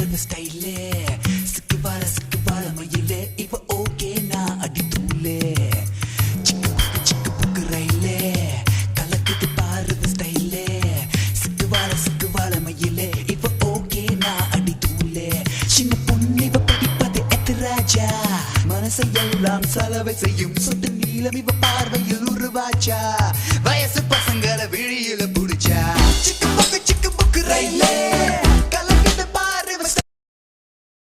பாருங்க ஸ்டைலே சிக்கு பால மயிலே இப்ப ஓகே நான் அடி தூளே சிக்கு புக்கு ரயிலே கலக்குது பாருங்க ஸ்டைலே சிக்கு பால மயிலே இப்ப ஓகே நான் அடி தூளே சின்ன பொண்ணு இவ படிப்பது எத்திராஜா மனசை எல்லாம் செலவை செய்யும் சொட்டு நீளம் இவ பார்வையில் உருவாச்சா வயசு பசங்களை விழியில